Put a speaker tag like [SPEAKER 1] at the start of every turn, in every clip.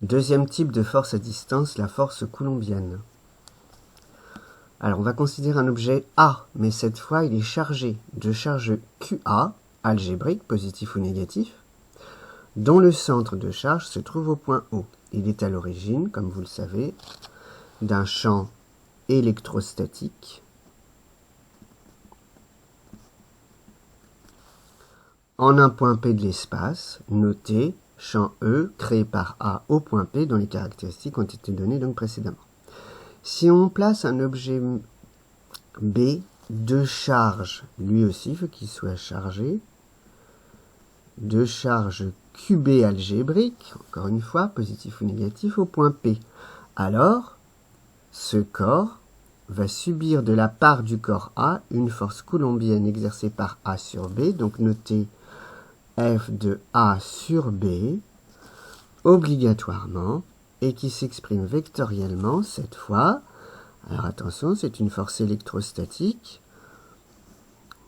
[SPEAKER 1] Deuxième type de force à distance, la force coulombienne. Alors on va considérer un objet A, mais cette fois il est chargé de charge QA, algébrique, positif ou négatif, dont le centre de charge se trouve au point O. Il est à l'origine, comme vous le savez, d'un champ électrostatique en un point P de l'espace, noté champ E créé par A au point P dont les caractéristiques ont été données donc précédemment. Si on place un objet B de charge, lui aussi il faut qu'il soit chargé, de charge QB algébrique, encore une fois, positif ou négatif, au point P, alors ce corps va subir de la part du corps A une force coulombienne exercée par A sur B, donc notez F de A sur B, obligatoirement, et qui s'exprime vectoriellement cette fois. Alors attention, c'est une force électrostatique.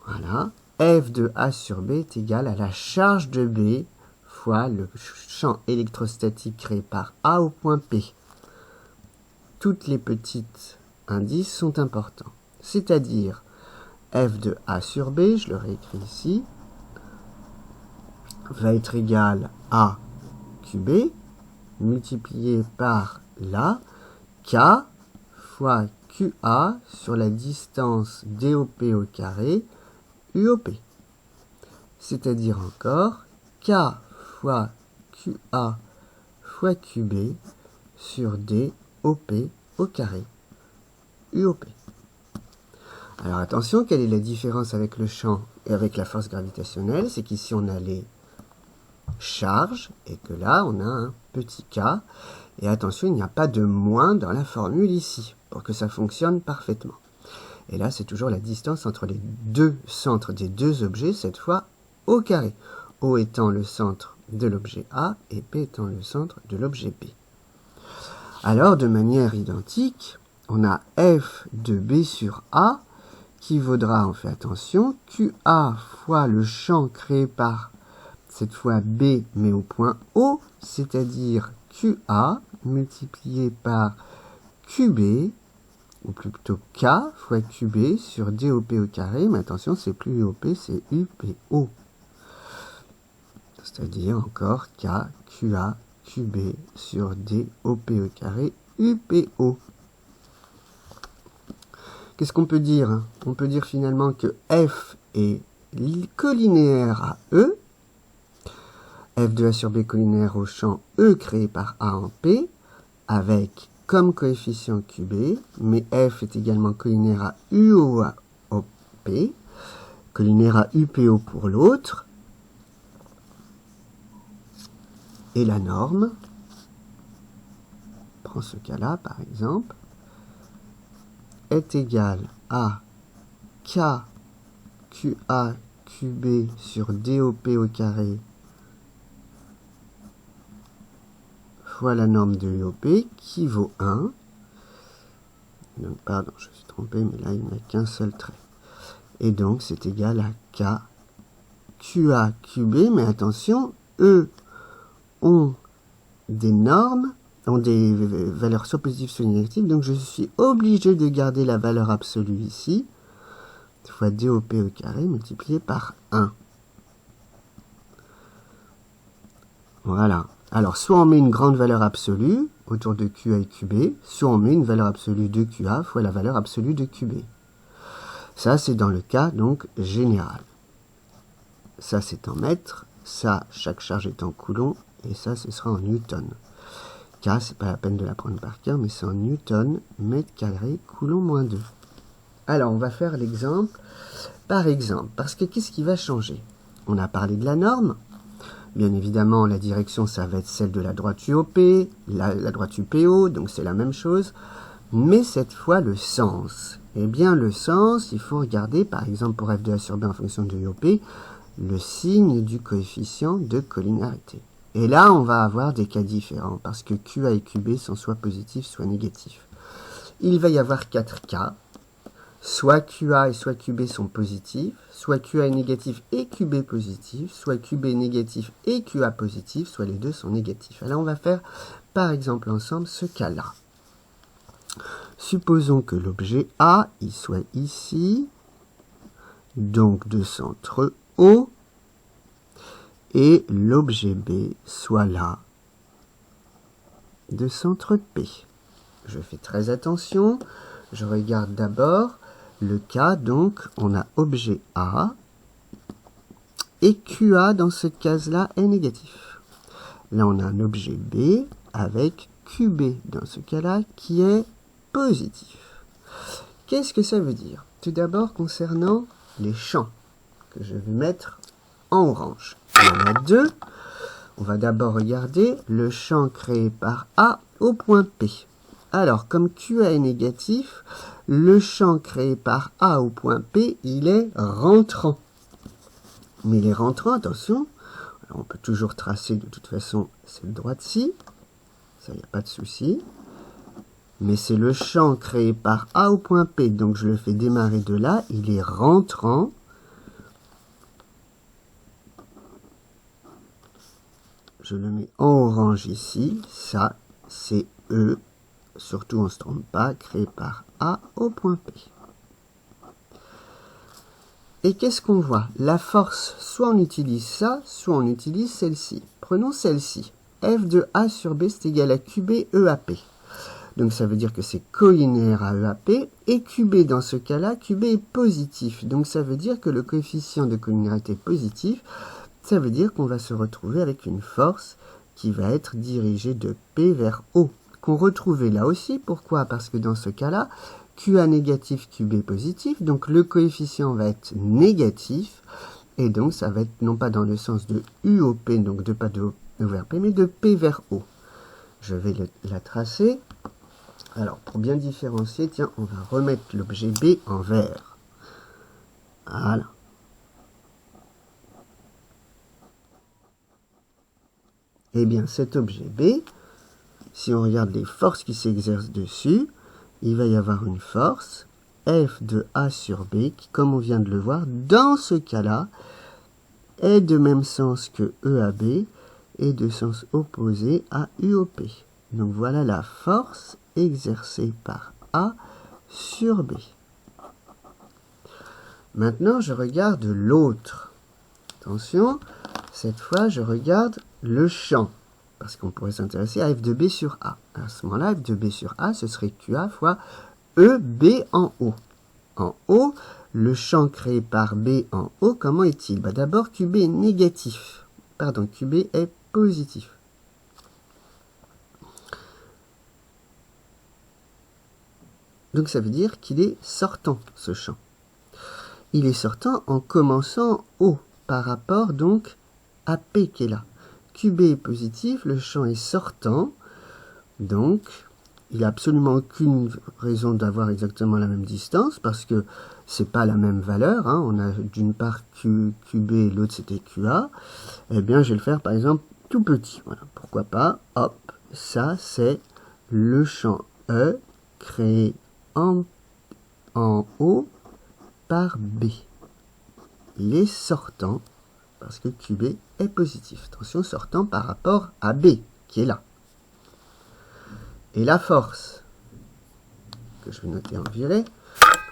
[SPEAKER 1] Voilà. F de A sur B est égal à la charge de B fois le champ électrostatique créé par A au point P. Toutes les petites indices sont importants. C'est-à-dire F de A sur B, je le réécris ici, va être égal à QB multiplié par la K fois QA sur la distance DOP au carré UOP. C'est-à-dire encore K fois QA fois QB sur DOP au carré UOP. Alors attention, quelle est la différence avec le champ et avec la force gravitationnelle? C'est qu'ici on a les charges et que là on a un petit k. Et attention, il n'y a pas de moins dans la formule ici pour que ça fonctionne parfaitement. Et là c'est toujours la distance entre les deux centres des deux objets, cette fois au carré. O étant le centre de l'objet A et P étant le centre de l'objet B. Alors de manière identique, on a F de B sur A qui vaudra, on fait attention, QA fois le champ créé par cette fois B mais au point O, c'est-à-dire QA multiplié par QB, ou plutôt K fois QB sur DOP au carré, mais attention, c'est plus UOP, c'est UPO. C'est-à-dire encore K, QA, QB sur DOP au carré, UPO. Qu'est-ce qu'on peut dire? On peut dire finalement que F est collinéaire à E, F de A sur B collinéaire au champ E créé par A en P, avec comme coefficient QB, mais F est également collinaire à UOA au P, collinaire à UPO pour l'autre, et la norme, prends ce cas-là par exemple, est égale à K QA QB sur DOP au carré fois la norme de UOP qui vaut 1. Donc, pardon, je me suis trompé, mais là, il n'y a qu'un seul trait. Et donc, c'est égal à K QA QB, mais attention, eux ont des normes, ont des valeurs soit positives, soit négatives, donc je suis obligé de garder la valeur absolue ici, fois DOP au carré multiplié par 1. Voilà. Alors, soit on met une grande valeur absolue autour de QA et QB, soit on met une valeur absolue de QA fois la valeur absolue de QB. Ça, c'est dans le cas, donc, général. Ça, c'est en mètres. Ça, chaque charge est en coulomb. Et ça, ce sera en newton. K, c'est pas la peine de la prendre par cœur, mais c'est en newton, mètre carré, coulomb moins 2. Alors, on va faire l'exemple par exemple. Parce que qu'est-ce qui va changer? On a parlé de la norme. Bien évidemment, la direction, ça va être celle de la droite UOP, la droite UPO, donc c'est la même chose. Mais cette fois, le sens. Eh bien, le sens, il faut regarder, par exemple, pour F de A sur B en fonction de UOP, le signe du coefficient de collinarité. Et là, on va avoir des cas différents, parce que QA et QB sont soit positifs, soit négatifs. Il va y avoir 4 cas. soit QA et soit QB sont positifs, soit QA est négatif et QB positif, soit QB est négatif et QA positif, soit les deux sont négatifs. Alors on va faire par exemple ensemble ce cas-là. Supposons que l'objet A, il soit ici, donc de centre O, et l'objet B soit là, de centre P. Je fais très attention, je regarde d'abord le cas, donc on a objet A, et QA dans cette case-là est négatif. Là on a un objet B avec QB dans ce cas-là qui est positif. Qu'est-ce que ça veut dire? Tout d'abord concernant les champs que je vais mettre en orange. Il y en a deux. On va d'abord regarder le champ créé par A au point P. Alors, comme QA est négatif, le champ créé par A au point P, il est rentrant. Mais il est rentrant, attention, alors on peut toujours tracer de toute façon cette droite-ci, ça, il n'y a pas de souci. Mais c'est le champ créé par A au point P, donc je le fais démarrer de là, il est rentrant. Je le mets en orange ici, ça c'est E, surtout on ne se trompe pas, créé par A au point P. Et qu'est-ce qu'on voit? La force, soit on utilise ça, soit on utilise celle-ci. Prenons celle-ci. F de A sur B c'est égal à QB EAP. Donc ça veut dire que c'est collinéaire à EAP, et QB dans ce cas-là, QB est positif. Donc ça veut dire que le coefficient de collinéarité est positif, ça veut dire qu'on va se retrouver avec une force qui va être dirigée de P vers O. Qu'on retrouvait là aussi, pourquoi? Parce que dans ce cas-là, QA négatif, QB positif, donc le coefficient va être négatif, et donc ça va être non pas dans le sens de U au P, donc de pas de O vers P, mais de P vers O. Je vais la tracer. Alors, pour bien différencier, tiens, on va remettre l'objet B en vert. Voilà. Eh bien, cet objet B, si on regarde les forces qui s'exercent dessus, il va y avoir une force, F de A sur B, qui, comme on vient de le voir, dans ce cas-là, est de même sens que EAB et de sens opposé à UOP. Donc voilà la force exercée par A sur B. Maintenant, je regarde l'autre. Attention, cette fois, je regarde le champ, parce qu'on pourrait s'intéresser à F de B sur A. À ce moment-là, F de B sur A, ce serait QA fois EB en haut. En haut, le champ créé par B en haut, comment est-il? D'abord, QB est négatif. Pardon, QB est positif. Donc ça veut dire qu'il est sortant, ce champ. Il est sortant en commençant haut, par rapport donc à P qui est là. QB est positif, le champ est sortant, donc il n'a absolument aucune raison d'avoir exactement la même distance, parce que c'est pas la même valeur, hein. On a d'une part QB et l'autre c'était QA. Eh bien, je vais le faire par exemple tout petit. Voilà, pourquoi pas. Hop, ça c'est le champ E créé en haut par B. Il est sortant parce que QB est positif. Attention, sortant par rapport à B qui est là. Et la force, que je vais noter en violet,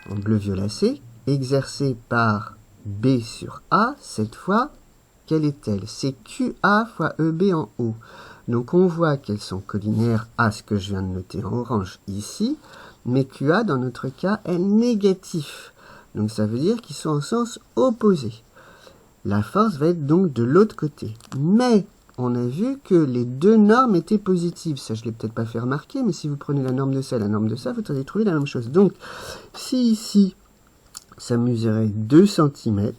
[SPEAKER 1] en bleu violacé, exercée par B sur A, cette fois, quelle est-elle? C'est QA fois EB en haut. Donc on voit qu'elles sont collinaires à ce que je viens de noter en orange ici, mais QA dans notre cas est négatif. Donc ça veut dire qu'ils sont en sens opposé. La force va être donc de l'autre côté. Mais on a vu que les deux normes étaient positives. Ça, je ne l'ai peut-être pas fait remarquer, mais si vous prenez la norme de ça et la norme de ça, vous allez trouver la même chose. Donc, si ici, ça mesurait 2 cm,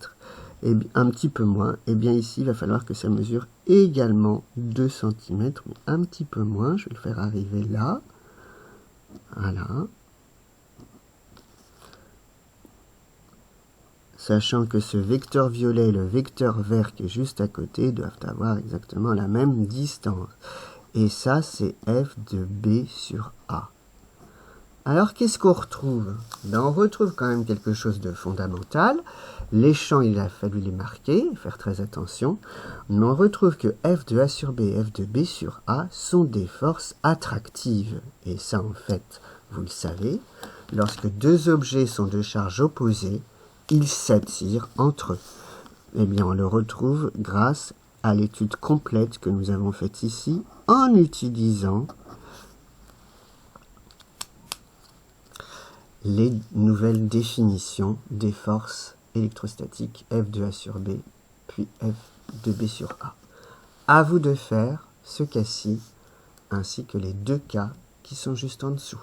[SPEAKER 1] et un petit peu moins, et bien ici, il va falloir que ça mesure également 2 cm, mais un petit peu moins. Je vais le faire arriver là. Voilà. Sachant que ce vecteur violet et le vecteur vert qui est juste à côté doivent avoir exactement la même distance. Et ça, c'est F de B sur A. Alors, qu'est-ce qu'on retrouve? Ben, on retrouve quand même quelque chose de fondamental. Les champs, il a fallu les marquer, faire très attention. Mais on retrouve que F de A sur B et F de B sur A sont des forces attractives. Et ça, en fait, vous le savez, lorsque deux objets sont de charge opposée, ils s'attirent entre eux. Eh bien, on le retrouve grâce à l'étude complète que nous avons faite ici en utilisant les nouvelles définitions des forces électrostatiques F de A sur B, puis F de B sur A. À vous de faire ce cas-ci, ainsi que les deux cas qui sont juste en dessous.